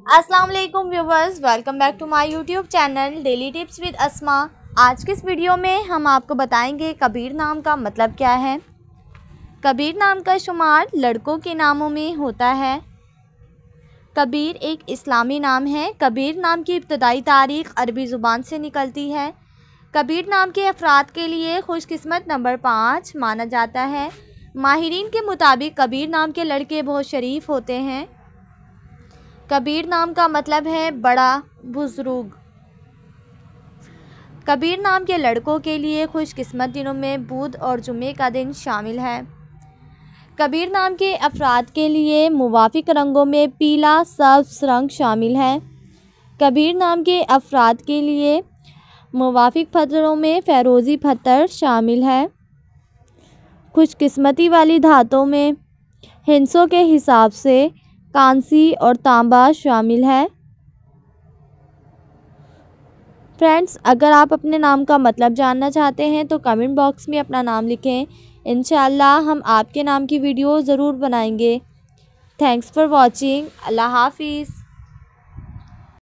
अस्सलाम वालेकुम viewers, welcome back to my YouTube channel daily tips with Asma. आज की इस वीडियो में हम आपको बताएंगे कबीर नाम का मतलब क्या है। कबीर नाम का शुमार लड़कों के नामों में होता है। कबीर एक इस्लामी नाम है। कबीर नाम की इब्तदाई तारीख़ अरबी ज़ुबान से निकलती है। कबीर नाम के अफराद के लिए खुशकिस्मत नंबर 5 माना जाता है। माहिरीन के मुताबिक कबीर नाम के लड़के बहुत शरीफ होते हैं। कबीर नाम का मतलब है बड़ा बुजुर्ग। कबीर नाम के लड़कों के लिए खुशकिस्मत दिनों में बुध और जुम्मे का दिन शामिल है। कबीर नाम के अफराद के लिए मुवाफिक रंगों में पीला सब्ज़ रंग शामिल है। कबीर नाम के अफराद के लिए मुवाफिक पत्थरों में फ़िरोज़ी पत्थर शामिल है। खुशकिस्मती वाली धातुओं में हिंसों के हिसाब से कांसी और तांबा शामिल है। फ्रेंड्स, अगर आप अपने नाम का मतलब जानना चाहते हैं तो कमेंट बॉक्स में अपना नाम लिखें। इंशाअल्लाह हम आपके नाम की वीडियो ज़रूर बनाएंगे। Thanks for watching. अल्लाह हाफिज़।